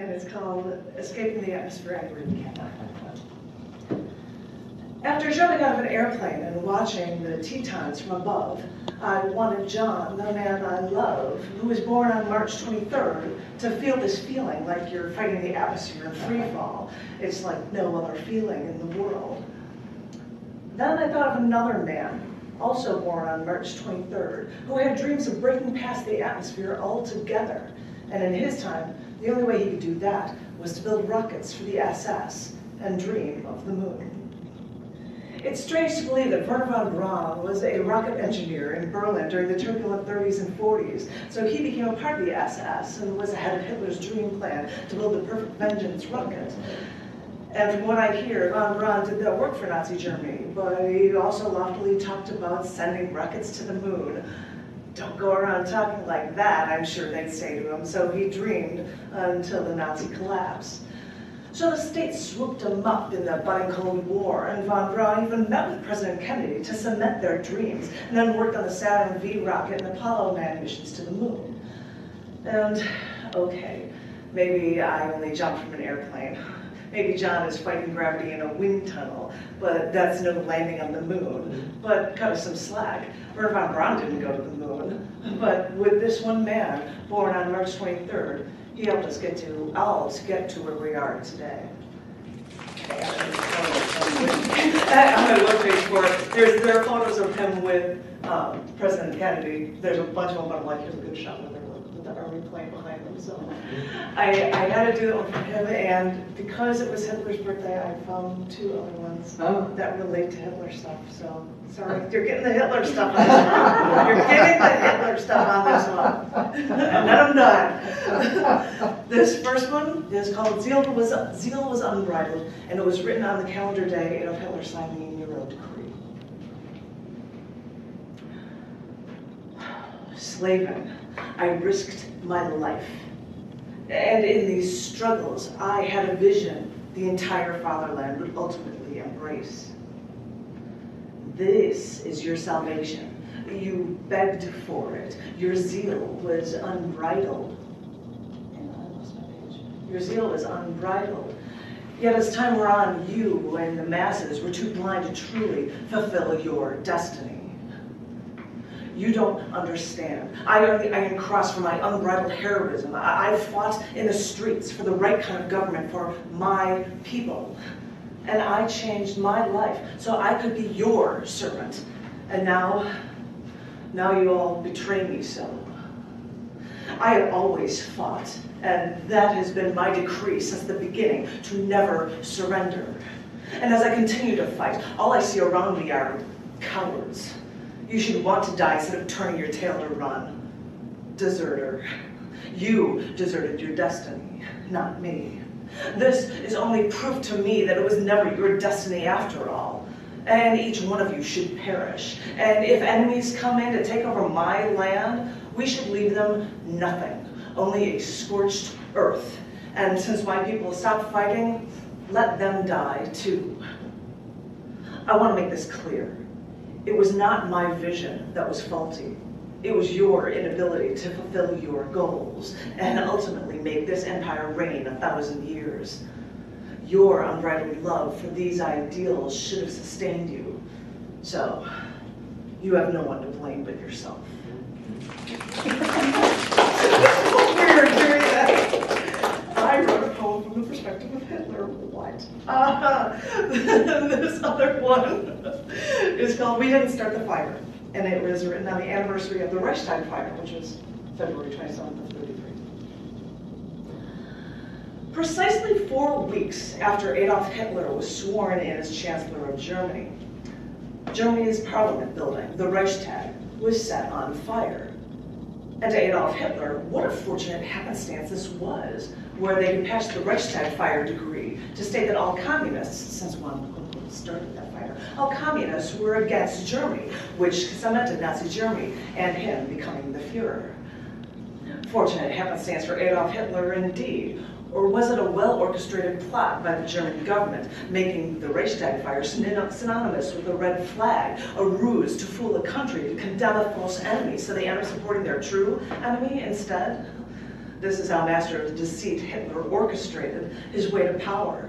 and it's called Escaping the Atmosphere and Reading Camera. After jumping out of an airplane and watching the Tetons from above, I wanted John, the man I love, who was born on March 23rd, to feel this feeling like you're fighting the atmosphere in free fall. It's like no other feeling in the world. Then I thought of another man, also born on March 23rd, who had dreams of breaking past the atmosphere altogether. And in his time, the only way he could do that was to build rockets for the SS and dream of the moon. It's strange to believe that Wernher von Braun was a rocket engineer in Berlin during the turbulent 30s and 40s, so he became a part of the SS and was ahead of Hitler's dream plan to build the perfect vengeance rocket. And from what I hear, von Braun did that work for Nazi Germany, but he also loftily talked about sending rockets to the moon. Don't go around talking like that, I'm sure they'd say to him, so he dreamed until the Nazi collapse. So the states swooped him up in the budding Cold War, and von Braun even met with President Kennedy to cement their dreams, and then worked on the Saturn V rocket and Apollo man missions to the moon. And, okay, maybe I only jumped from an airplane. Maybe John is fighting gravity in a wind tunnel, but that's no landing on the moon. But cut us some slack. Wernher von Braun didn't go to the moon. But with this one man, born on March 23rd, he helped us get to where we are today. On my webpage for it, there are photos of him with President Kennedy. There's a bunch of them, but I'm like, here's a good shot with the army plane behind them. So I had to do it for him, and because it was Hitler's birthday, I found two other ones that relate to Hitler stuff. So sorry, you're getting the Hitler stuff on this one. You're getting the Hitler stuff on this one. And then I'm done. This first one is called Zeal was Unbridled, and it was written on the calendar day Adolf Hitler signed the Nero Decree. Slaving, I risked my life. And in these struggles, I had a vision the entire fatherland would ultimately embrace. This is your salvation. You begged for it. Your zeal was unbridled. Hang on, I lost my page. Your zeal was unbridled. Yet as time wore on, you and the masses were too blind to truly fulfill your destiny. You don't understand. I earned the Iron Cross for my unbridled heroism. I fought in the streets for the right kind of government for my people. And I changed my life so I could be your servant. And now you all betray me so. I have always fought, and that has been my decree since the beginning, to never surrender. And as I continue to fight, all I see around me are cowards. You should want to die instead of turning your tail to run. Deserter. You deserted your destiny, not me. This is only proof to me that it was never your destiny after all. And each one of you should perish. And if enemies come in to take over my land, we should leave them nothing, only a scorched earth. And since my people stopped fighting, let them die too. I want to make this clear. It was not my vision that was faulty. It was your inability to fulfill your goals and ultimately make this empire reign 1,000 years. Your unbridled love for these ideals should have sustained you. So, you have no one to blame but yourself. We're doing that. I wrote a poem from the perspective of Hitler. What? This other one is called We Didn't Start the Fire, and it was written on the anniversary of the Reichstag fire, which was February 27th of 33. Precisely 4 weeks after Adolf Hitler was sworn in as Chancellor of Germany, Germany's parliament building, the Reichstag, was set on fire. And to Adolf Hitler, what a fortunate happenstance this was, where they could pass the Reichstag fire decree to state that all communists, since one started that fire, all communists were against Germany, which cemented Nazi Germany and him becoming the Fuhrer. Fortunate happenstance for Adolf Hitler indeed. Or was it a well-orchestrated plot by the German government, making the Reichstag fire synonymous with the red flag, a ruse to fool the country to condemn a false enemy so they end up supporting their true enemy instead? This is how master of deceit Hitler orchestrated his way to power.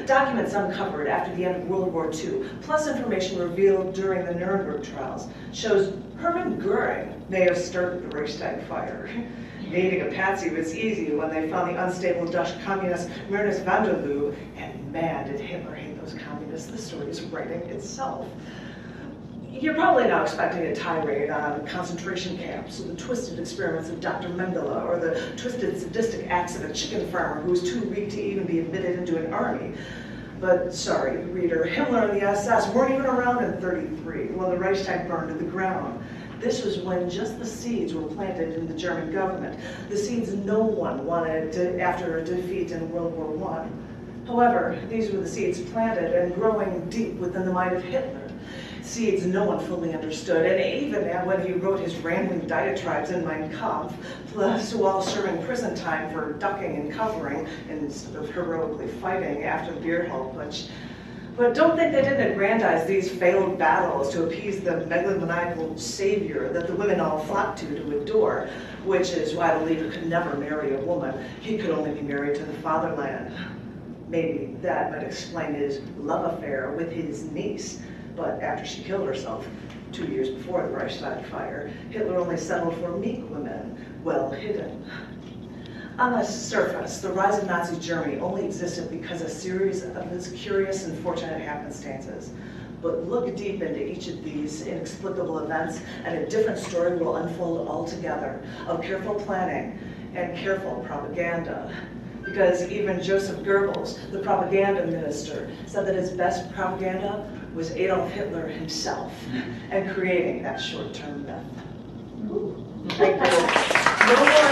Documents uncovered after the end of World War II, plus information revealed during the Nuremberg trials, shows Hermann Goering may have started the Reichstag fire. Dating a patsy was easy when they found the unstable Dutch communist Ernest van der Lubbe, and man, did Hitler hate those communists. The story is writing itself. You're probably now expecting a tirade on concentration camps, or the twisted experiments of Dr. Mengele, or the twisted sadistic acts of a chicken farmer who was too weak to even be admitted into an army. But sorry, reader, Himmler and the SS weren't even around in '33 when the Reichstag burned to the ground. This was when just the seeds were planted in the German government, the seeds no one wanted after a defeat in World War I. However, these were the seeds planted and growing deep within the mind of Hitler. Seeds no one fully understood, and even when he wrote his rambling diatribes in Mein Kampf, plus while serving prison time for ducking and covering instead of heroically fighting after the Beer-Hall-Putsch. But don't think they didn't aggrandize these failed battles to appease the megalomaniacal savior that the women all flocked to adore, which is why the leader could never marry a woman. He could only be married to the fatherland. Maybe that might explain his love affair with his niece. But after she killed herself 2 years before the Reichstag fire, Hitler only settled for meek women, well hidden. On the surface, the rise of Nazi Germany only existed because of a series of its curious and fortunate happenstances. But look deep into each of these inexplicable events, and a different story will unfold altogether, of careful planning and careful propaganda. Because even Joseph Goebbels, the propaganda minister, said that his best propaganda was Adolf Hitler himself, and creating that short-term myth. Thank you. No more